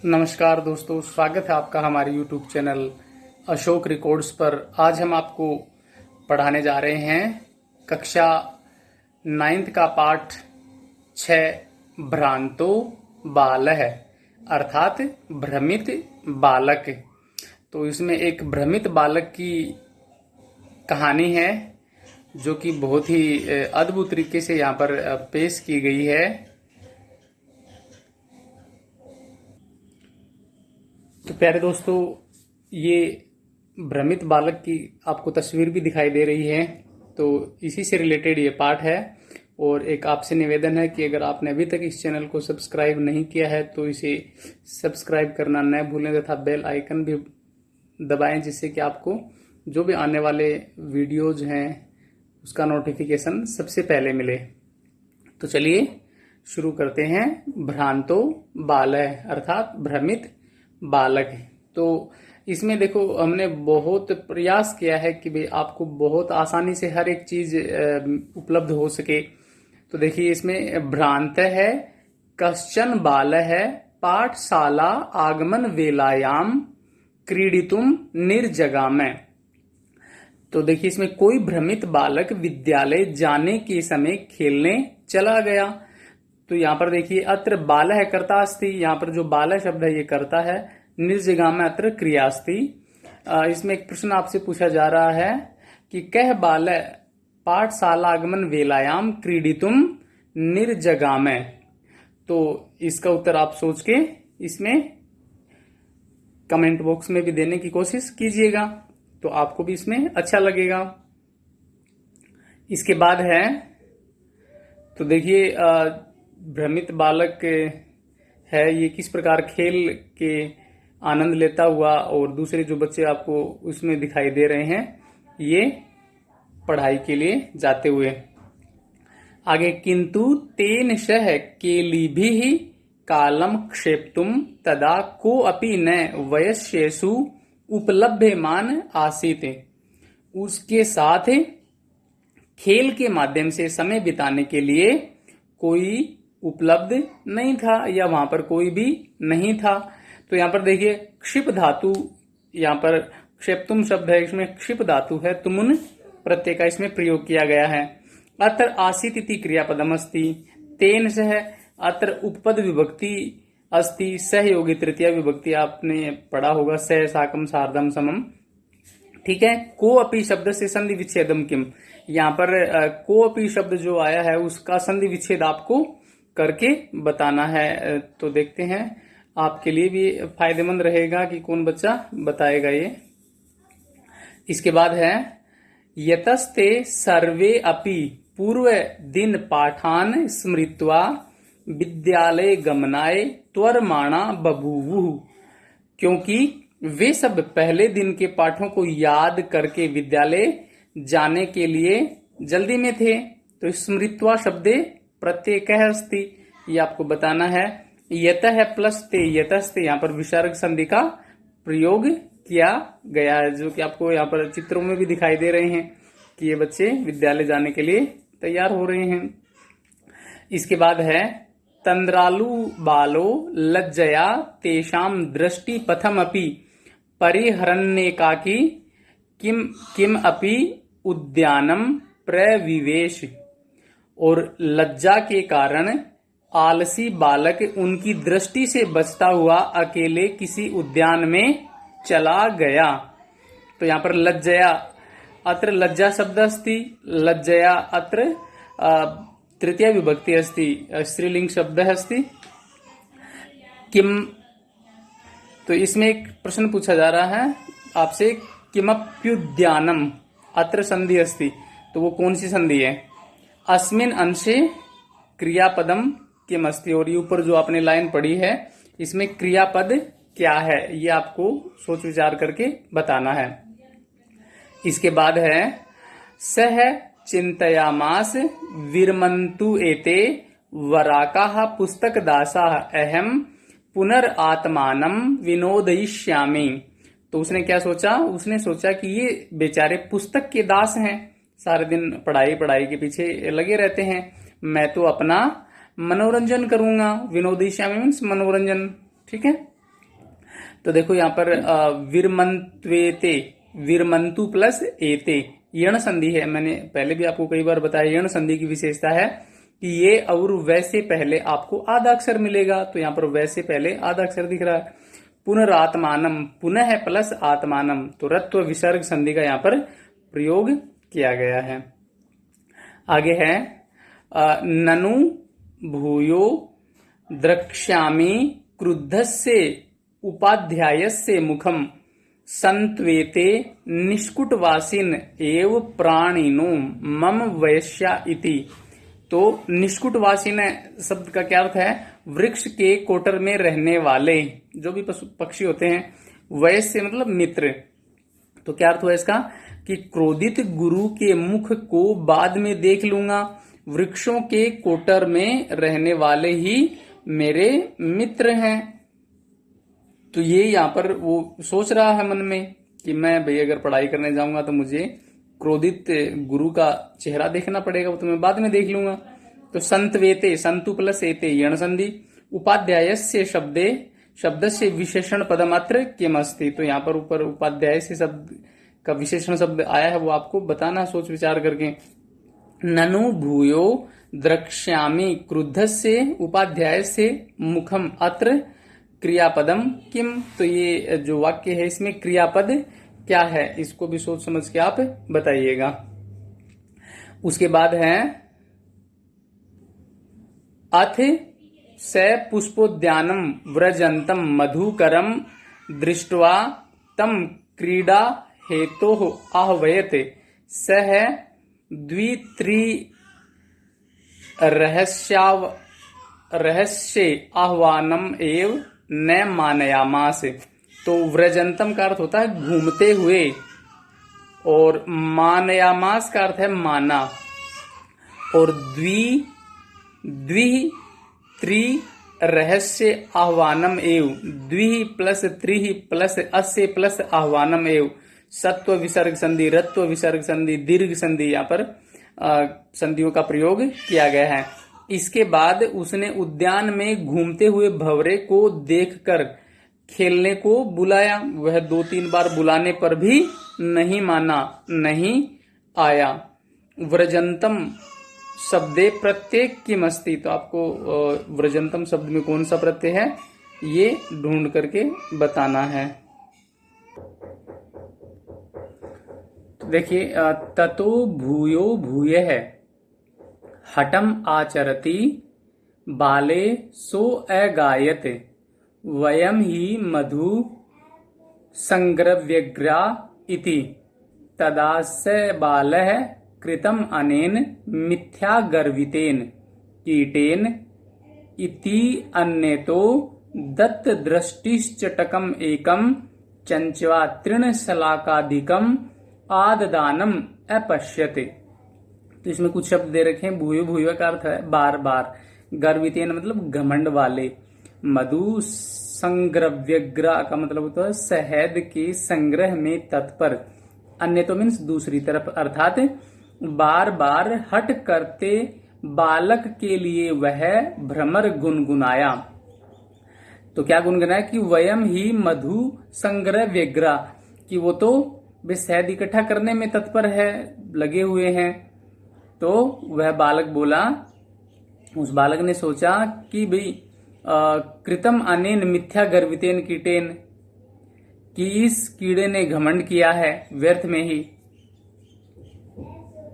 नमस्कार दोस्तों, स्वागत है आपका हमारे YouTube चैनल अशोक रिकॉर्ड्स पर। आज हम आपको पढ़ाने जा रहे हैं कक्षा 9th का पाठ 6 भ्रांतो बालः अर्थात भ्रमित बालक। तो इसमें एक भ्रमित बालक की कहानी है जो कि बहुत ही अद्भुत तरीके से यहाँ पर पेश की गई है। तो प्यारे दोस्तों, ये भ्रमित बालक की आपको तस्वीर भी दिखाई दे रही है, तो इसी से रिलेटेड ये पाठ है। और एक आपसे निवेदन है कि अगर आपने अभी तक इस चैनल को सब्सक्राइब नहीं किया है तो इसे सब्सक्राइब करना न भूलें तथा बेल आइकन भी दबाएं, जिससे कि आपको जो भी आने वाले वीडियोज हैं उसका नोटिफिकेशन सबसे पहले मिले। तो चलिए शुरू करते हैं। भ्रांतो बालः अर्थात भ्रमित बालक। तो इसमें देखो, हमने बहुत प्रयास किया है कि भाई आपको बहुत आसानी से हर एक चीज उपलब्ध हो सके। तो देखिए, इसमें भ्रांत है कश्चन बालः पाठशाला आगमन वेलायाम क्रीडितुम निर्जगामः। तो देखिए, इसमें कोई भ्रमित बालक विद्यालय जाने के समय खेलने चला गया। तो यहाँ पर देखिए, अत्र बालः कर्ता अस्ति, यहाँ पर जो बालः शब्द है ये कर्ता है, निर्जगामः अत्र क्रिया अस्ति। इसमें एक प्रश्न आपसे पूछा जा रहा है कि कह बालः पाठशाला आगमन वेलायाम क्रीडितुम निर्जगामः। तो इसका उत्तर आप सोच के इसमें कमेंट बॉक्स में भी देने की कोशिश कीजिएगा, तो आपको भी इसमें अच्छा लगेगा। इसके बाद है, तो देखिए, भ्रमित बालक है ये किस प्रकार खेल के आनंद लेता हुआ, और दूसरे जो बच्चे आपको उसमें दिखाई दे रहे हैं ये पढ़ाई के लिए जाते हुए। आगे, किंतु तेन सह केलिभिः कालम क्षेप्तुम तदा को अपि न वयस्येषु उपलभ्यमान आसीत्। उसके साथ खेल के माध्यम से समय बिताने के लिए कोई उपलब्ध नहीं था, या वहां पर कोई भी नहीं था। तो यहाँ पर देखिए, क्षिप धातु, यहाँ पर क्षेप्तुम शब्द है, इसमें क्षिप धातु है, तुमुन प्रत्यय का इसमें प्रयोग किया गया है। अत्र आसीत इति क्रियापदम अस्ति, तेन सह अत्र उपपद विभक्ति अस्ति, सहयोगी तृतीया विभक्ति आपने पढ़ा होगा, सह साकम सार्धम समम। ठीक है। को अपि शब्द से संधि विच्छेदम किम, यहाँ पर को अपि शब्द जो आया है उसका संधि विच्छेद आपको करके बताना है। तो देखते हैं, आपके लिए भी फायदेमंद रहेगा कि कौन बच्चा बताएगा ये। इसके बाद है, यतस्ते सर्वे अपि पूर्व दिन पाठान स्मृत्वा विद्यालय गमनाय त्वरमाणा बभूवुः। क्योंकि वे सब पहले दिन के पाठों को याद करके विद्यालय जाने के लिए जल्दी में थे। तो स्मृत्वा शब्दे प्रत्यय अस्ति, ये आपको बताना है। यतः प्लस ते यतस्ते, यहाँ पर विसर्ग संधि का प्रयोग किया गया है, जो कि आपको यहाँ पर चित्रों में भी दिखाई दे रहे हैं कि ये बच्चे विद्यालय जाने के लिए तैयार हो रहे हैं। इसके बाद है, तंद्रालु बालो लज्जया तेषाम दृष्टि पथमपि परिहरण्येकाकी किम अपि उद्यानम प्रविवेश। और लज्जा के कारण आलसी बालक उनकी दृष्टि से बचता हुआ अकेले किसी उद्यान में चला गया। तो यहाँ पर लज्जया, अत्र लज्जा शब्द अस्ति, लज्जया अत्र तृतीया विभक्ति अस्ति, स्त्रीलिंग शब्द अस्ति। किम, तो इसमें एक प्रश्न पूछा जा रहा है आपसे, किमप्युद्यानम, अत्र संधि अस्ति, तो वो कौन सी संधि है? अस्मिन अंशे क्रियापदम किम अस्ति, और ये ऊपर जो आपने लाइन पढ़ी है इसमें क्रियापद क्या है, ये आपको सोच विचार करके बताना है। इसके बाद है, सह चिंतयामास विरमन्तु एते वराकाः पुस्तक दासाः अहम पुनरात्मानम विनोदयिष्यामि। तो उसने क्या सोचा? उसने सोचा कि ये बेचारे पुस्तक के दास हैं, सारे दिन पढ़ाई पढ़ाई के पीछे लगे रहते हैं, मैं तो अपना मनोरंजन करूंगा। विनोदयिष्यामि मीन्स मनोरंजन, ठीक है। तो देखो यहाँ पर विरमंत्वेते, विरमंतु प्लस एते यण संधि है। मैंने पहले भी आपको कई बार बताया, यण संधि की विशेषता है कि ये और वैसे पहले आपको आधा अक्षर मिलेगा। तो यहाँ पर वैसे पहले आधा अक्षर दिख रहा है। पुनरात्मानम, पुनः है प्लस आत्मानम, तो रत्व विसर्ग संधि का यहाँ पर प्रयोग किया गया है। आगे है ननु भूयो द्रक्ष्यामि क्रुद्धस्य उपाध्यायस्य मुखम संत्वेते निष्कुटवासिन एव प्राणिनो मम वैश्या इति। तो निष्कुटवासिन शब्द का क्या अर्थ है? वृक्ष के कोटर में रहने वाले जो भी पशु पक्षी होते हैं। वैश्य मतलब मित्र। तो क्या अर्थ हुआ इसका कि क्रोधित गुरु के मुख को बाद में देख लूंगा, वृक्षों के कोटर में रहने वाले ही मेरे मित्र हैं। तो ये यहाँ पर वो सोच रहा है मन में कि मैं भाई अगर पढ़ाई करने जाऊंगा तो मुझे क्रोधित गुरु का चेहरा देखना पड़ेगा, वो तो मैं बाद में देख लूंगा। तो संतवेते, संतु प्लस एते यण संधि, उपाध्यायस्य शब्दे शब्दस्य विशेषण पदमात्र किमस्ति। तो यहाँ पर ऊपर उपाध्याय से शब्द का विशेषण शब्द आया है, वो आपको बताना सोच विचार करके। ननु भूयो द्रक्ष्यामि क्रुद्धस्य उपाध्यायस्य मुखम अत्र क्रियापदम किम। तो ये जो वाक्य है इसमें क्रियापद क्या है, इसको भी सोच समझ के आप बताइएगा। उसके बाद है अथ स पुष्पोद्यानम व्रजंतम मधुकरम दृष्ट्वा तम क्रीडा हेतोः आह्वयत सह द्वित्री रहस्य आह्वानम एव न मानयामास। तो व्रजंतम का अर्थ होता है घूमते हुए, और मानयामास का अर्थ है माना, और द्वि त्रि रहस्य आह्वानम एव, द्वि प्लस त्रि प्लस अस्य प्लस आह्वानम एव, सत्व विसर्ग संधि, रत्व विसर्ग संधि, दीर्घ संधि यहाँ पर संधियों का प्रयोग किया गया है। इसके बाद उसने उद्यान में घूमते हुए भंवरे को देखकर खेलने को बुलाया। वह 2-3 बार बुलाने पर भी नहीं माना, नहीं आया। व्रजंतम शब्दे प्रत्यय किमस्ति। तो आपको व्रजंतम शब्द में कौन सा प्रत्यय है ये ढूंढ करके बताना है। तो देखिए ततो भूयो भूयः हठम आचरति बाले सो अगायत वयम ही मधु संग्रव्यग्रा इति तदास्य बालः कृतम अनेन मिथ्या गर्वितेन कीटेन इति अन्यतो दत्त दृष्टिश्चटकम एकम चंचवा तृण शलाकाधिकम आददानम अपश्यते। तो इसमें कुछ शब्द दे रखे हैं। भूयो भूयो का अर्थ है बार बार, गर्वितेन मतलब घमंड वाले, मधु संग्रव्यग्रा का मतलब होता है शहद के संग्रह में तत्पर, अन्य तो मीन्स दूसरी तरफ, अर्थात बार बार हट करते बालक के लिए वह भ्रमर गुनगुनाया। तो क्या गुनगुनाया कि वयम ही मधु संग्रह व्यग्रा, कि वो तो वे शहद इकट्ठा करने में तत्पर है, लगे हुए हैं। तो वह बालक बोला, उस बालक ने सोचा कि भाई कृतम अनेन मिथ्या गर्वितेन कीटेन, कि इस कीड़े ने घमंड किया है व्यर्थ में ही।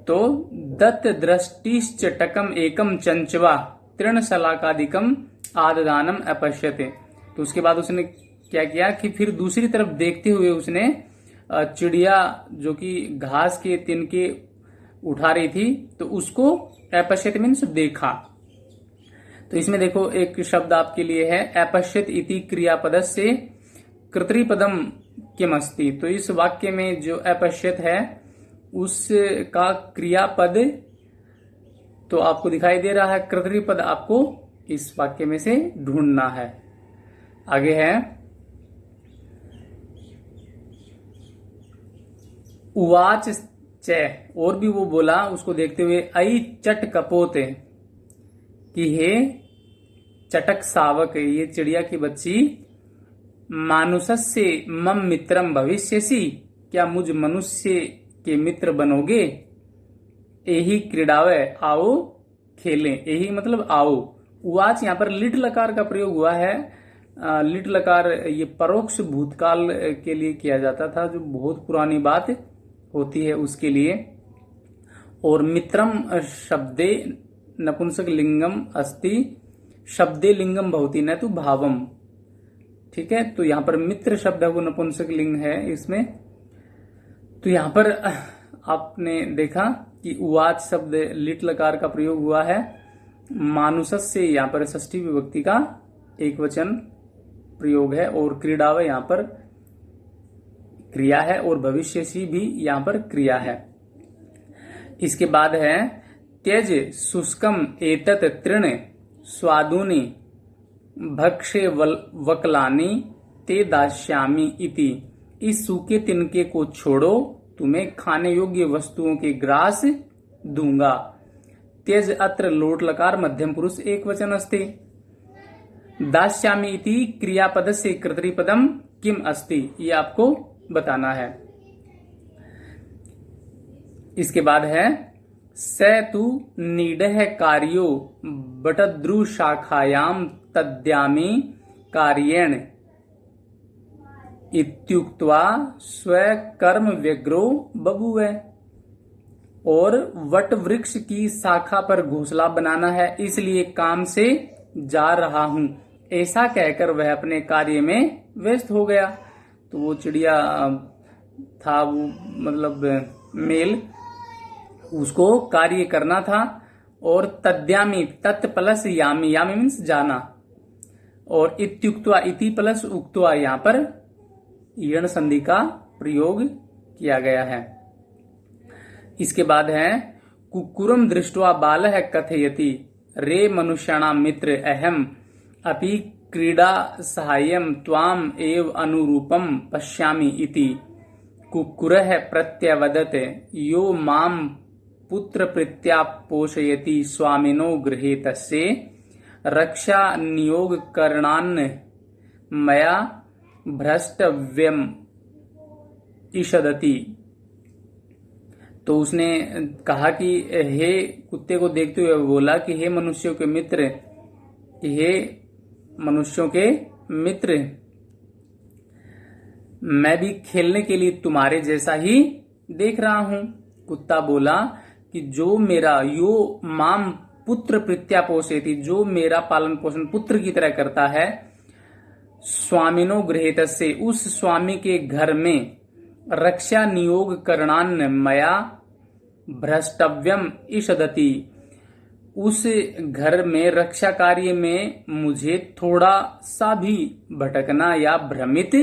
तो दत्त दृष्टिश्चटकम एकम चंचवा तृण शलाकादिकम आददानम अपश्यते। तो उसके बाद उसने क्या किया कि फिर दूसरी तरफ देखते हुए उसने चिड़िया जो कि घास के तिनके उठा रही थी, तो उसको अपश्यत मीन्स देखा। तो इसमें देखो एक शब्द आपके लिए है अपश्यत इति क्रियापदस्य कर्तृपदम किमस्ति। तो इस वाक्य में जो अपश्यत है उसका क्रियापद तो आपको दिखाई दे रहा है, कर्तृपद आपको इस वाक्य में से ढूंढना है। आगे है उवाच च, और भी वो बोला उसको देखते हुए, आई चट कपोत, कि हे चटक सावक, ये चिड़िया की बच्ची, मानुषस्य मम मित्रम भविष्यसि, क्या मुझ मनुष्य के मित्र बनोगे। एही क्रीडावे, आओ खेलें। एही मतलब आओ। उवाच यहाँ पर लिट लकार का प्रयोग हुआ है। लिट लकार ये परोक्ष भूतकाल के लिए किया जाता था, जो बहुत पुरानी बात होती है उसके लिए। और मित्रम शब्दे नपुंसक लिंगम अस्ति, शब्दे लिंगम भवति न तो भावम। ठीक है, तो यहां पर मित्र शब्द को नपुंसक लिंग है इसमें। तो यहां पर आपने देखा कि उवाच शब्द लिट लकार का प्रयोग हुआ है। मानुषस से यहां पर षष्ठी विभक्ति का एक वचन प्रयोग है, और क्रीडाव यहां पर क्रिया है, और भविष्यसी भी यहां पर क्रिया है। इसके बाद है त्यज शुष्कम एतत् तृण स्वादुनि भक्षे वकलानि ते दास्यामि इति। इस सूखे तिनके को छोड़ो, तुम्हें खाने योग्य वस्तुओं के ग्रास दूंगा। त्यज अत्र लोट लकार मध्यम पुरुष एक वचन अस्ति। दास्यामि इति क्रियापद से कर्तृपदम किम अस्ति, ये आपको बताना है। इसके बाद है स तु नीडः कार्यो बटद्रु शाखायाम तद्यामि कार्येण इत्युक्त्वा स्वकर्म व्यग्रो बभूव। और वट वृक्ष की शाखा पर घोंसला बनाना है, इसलिए काम से जा रहा हूं, ऐसा कहकर वह अपने कार्य में व्यस्त हो गया। तो वो चिड़िया था, वो मतलब मेल, उसको कार्य करना था। और तद्यामी, तत् प्लस यामी, यामी मीन्स जाना, और इत्युक्त्वा, इति प्लस उक्त्वा, यहां पर यण संधि का प्रयोग किया गया है। इसके बाद है कुक्कुरम दृष्ट्वा बालः कथयति रे मनुष्याणां मित्र अहम अपि क्रीडा सहाय्यम त्वाम एव अनुरूपम पश्यामि इति। कुक्कुरः प्रत्यवदत् यो माम पुत्र प्रीत्या पोषयति स्वामिनो गृहे तस्य रक्षा नियोग करणान् मया भ्रष्टव्यम ईषदति। तो उसने कहा कि हे कुत्ते को देखते हुए बोला कि हे मनुष्यों के मित्र, हे मनुष्यों के मित्र, मैं भी खेलने के लिए तुम्हारे जैसा ही देख रहा हूं। कुत्ता बोला कि जो मेरा यो माम पुत्र प्रीत्या पोषयति, जो मेरा पालन पोषण पुत्र की तरह करता है, स्वामिनो गृहेतस्य, उस स्वामी के घर में रक्षा नियोग करणान मया भ्रष्टव्यम ईषदति, उस घर में रक्षा कार्य में मुझे थोड़ा सा भी भटकना या भ्रमित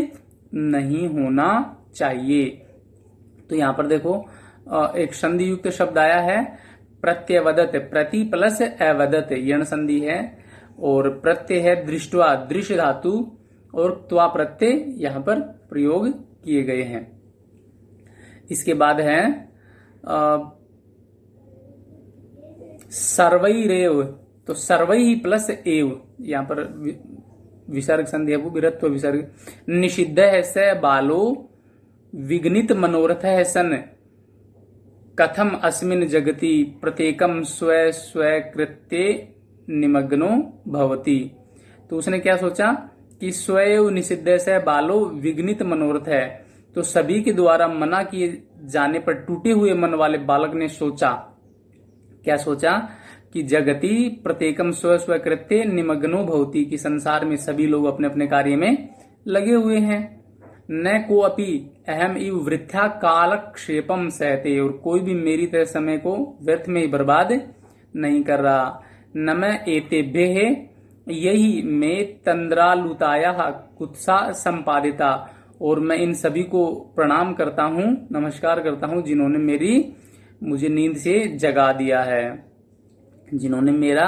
नहीं होना चाहिए। तो यहां पर देखो एक संधि युक्त शब्द आया है, प्रत्यवदत, प्रति प्लस अवदत यण संधि है, और प्रत्यय है दृष्टवा, दृश्य धातु, और त्वा प्रत्यय यहां पर प्रयोग किए गए हैं। इसके बाद है सर्वैरेव, तो सर्वै प्लस एव, यहां पर विसर्ग संधि है, वो विरत्व विसर्ग। निषिद्ध है स बालो विघ्नित मनोरथ है सन कथम अस्मिन जगति प्रत्येकम स्व स्व कृत्ये निमग्नो भवति। तो उसने क्या सोचा कि स्वयं निषिद्ध से बालो विघ्नित मनोरथ है, तो सभी के द्वारा मना किए जाने पर टूटे हुए मन वाले बालक ने सोचा, क्या सोचा कि जगति प्रत्येकम स्व स्व कृत्ये निमग्नो भवति, कि संसार में सभी लोग अपने अपने कार्य में लगे हुए हैं। न को अपि अहम इव वृथा कालक्षेपम सहते, और कोई भी मेरी तरह समय को व्यर्थ में ही बर्बाद नहीं कर रहा। न मैं एतेभ्य, यही मैं तंद्रालुताया कुत्सा संपादिता, और मैं इन सभी को प्रणाम करता हूं, नमस्कार करता हूं, जिन्होंने मुझे नींद से जगा दिया है, जिन्होंने मेरा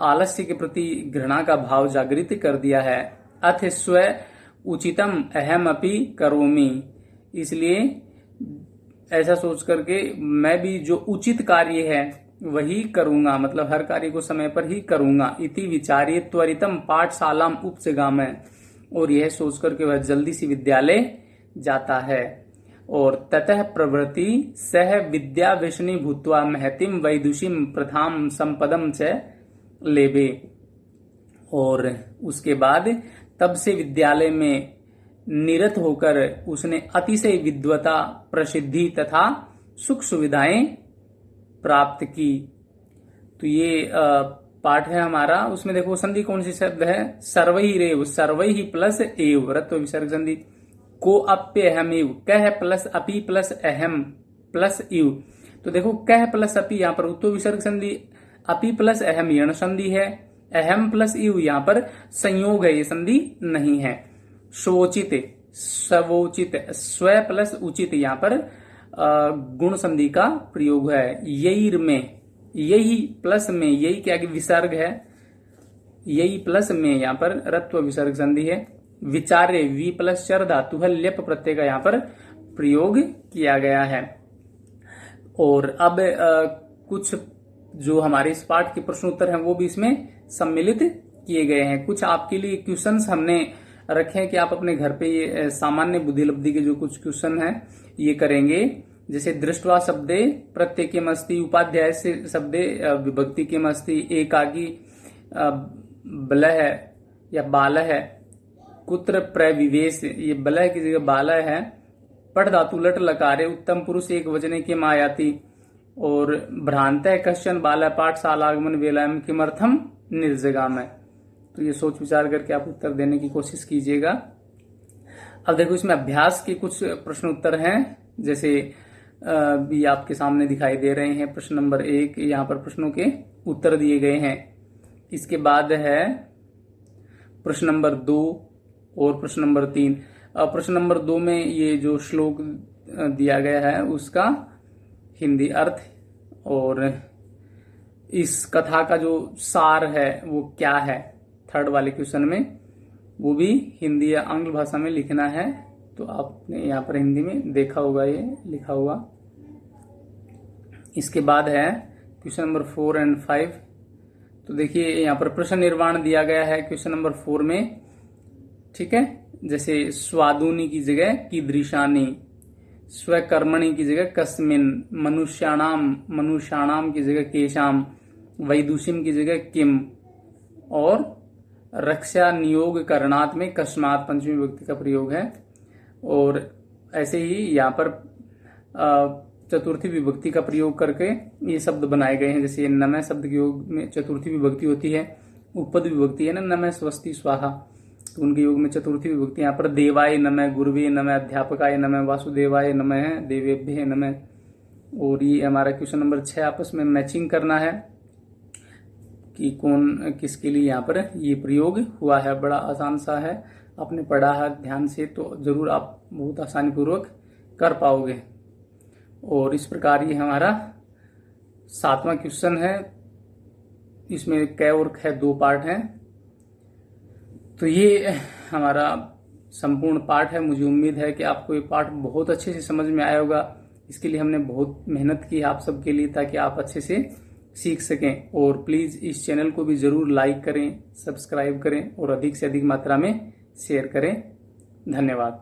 आलस्य के प्रति घृणा का भाव जागृत कर दिया है। अथ स्व उचितम अहम अपि करोमि, इसलिए ऐसा सोच करके मैं भी जो उचित कार्य है वही करूंगा, मतलब हर कार्य को समय पर ही करूंगा। इति विचार्य त्वरितम पाठशालाम उपसगामः, और यह सोचकर कि वह जल्दी से विद्यालय जाता है। और ततः प्रवृत्ति सह विद्या व्यसनी भूत्वा महतिम वैदुषीम प्रथाम संपदम च लेबे। और उसके बाद तब से विद्यालय में निरत होकर उसने अतिशय विद्वता, प्रसिद्धि तथा सुख सुविधाएं प्राप्त की। तो ये पाठ है हमारा। उसमें देखो संधि कौन सी शब्द है, सर्वही रेव, सर्वही प्लस एव, रत्व विसर्ग संधि। को अप्य अहमेव, कह प्लस अपि प्लस अहम प्लस इव। तो देखो कह प्लस अपि यहाँ पर उत्तो विसर्ग संधि, अपि प्लस अहम यण संधि है, अहम प्लस इव यहाँ पर संयोग है, ये संधि नहीं है। स्वोचित, स्वोचित, स्व प्लस उचित यहाँ पर गुण संधि का प्रयोग है। यही में, यही प्लस में, यही क्या कि विसर्ग है, यही प्लस में यहाँ पर रत्व विसर्ग संधि है। विचारे, वी प्लस चर धातु है, ल्यप प्रत्यय का यहाँ पर प्रयोग किया गया है। और अब कुछ जो हमारे इस पाठ के प्रश्न उत्तर हैं वो भी इसमें सम्मिलित किए गए हैं। कुछ आपके लिए क्वेश्चंस हमने रखे हैं कि आप अपने घर पे ये सामान्य बुद्धि लब्धि के जो कुछ क्वेश्चन हैं ये करेंगे। जैसे दृष्टवा शब्दे प्रत्यय के मस्ती, उपाध्याय से शब्दे विभक्ति के मस्ती, एकाकी बलह या बालह है, कुत्र प्रविवेश, ये बलह की जगह बालह है। पठ धातु लट लकारे, उत्तम पुरुष एक वचने के मायाति। और भ्रांत कश्चन बालह पाठशालागमन वेलायम किमर्थम निर्जगाम है। तो ये सोच विचार करके आप उत्तर देने की कोशिश कीजिएगा। अब देखो इसमें अभ्यास के कुछ प्रश्न उत्तर हैं, जैसे भी आपके सामने दिखाई दे रहे हैं। प्रश्न नंबर 1 यहाँ पर प्रश्नों के उत्तर दिए गए हैं। इसके बाद है प्रश्न नंबर 2 और प्रश्न नंबर 3। प्रश्न नंबर 2 में ये जो श्लोक दिया गया है उसका हिंदी अर्थ और इस कथा का जो सार है वो क्या है, थर्ड वाले क्वेश्चन में वो भी हिंदी या आंग्ल भाषा में लिखना है। तो आपने यहाँ पर हिंदी में देखा होगा ये लिखा हुआ। इसके बाद है क्वेश्चन नंबर 4 और 5। तो देखिए यहाँ पर प्रश्न निर्माण दिया गया है क्वेश्चन नंबर 4 में, ठीक है। जैसे स्वादुनी की जगह कीदृशानी, स्वकर्मणि की जगह कस्मिन, मनुष्याणाम की जगह केशाम, वैदुषिम की जगह किम, और रक्षा नियोग करणात् में कस्मात् पंचमी विभक्ति का प्रयोग है। और ऐसे ही यहाँ पर चतुर्थी विभक्ति का प्रयोग करके ये शब्द बनाए गए हैं। जैसे नमः शब्द के योग में चतुर्थी विभक्ति होती है, उपपद विभक्ति है ना, नमः स्वस्ति स्वाहा, तो उनके योग में चतुर्थी विभक्ति। यहाँ पर देवाय नमः, गुरुवे नमः, अध्यापकाय नमः, वासुदेवाय नमः, देवेभ्य नमः। और ये हमारा क्वेश्चन नंबर 6 आपस में मैचिंग करना है कि कौन किसके लिए यहाँ पर ये प्रयोग हुआ है। बड़ा आसान सा है, आपने पढ़ा है ध्यान से तो जरूर आप बहुत आसानी पूर्वक कर पाओगे। और इस प्रकार ये हमारा 7वां क्वेश्चन है। इसमें क और ख 2 पार्ट हैं। तो ये हमारा संपूर्ण पाठ है। मुझे उम्मीद है कि आपको ये पाठ बहुत अच्छे से समझ में आया होगा। इसके लिए हमने बहुत मेहनत की आप सबके लिए ताकि आप अच्छे से सीख सकें। और प्लीज इस चैनल को भी जरूर लाइक करें, सब्सक्राइब करें और अधिक से अधिक मात्रा में शेयर करें। धन्यवाद।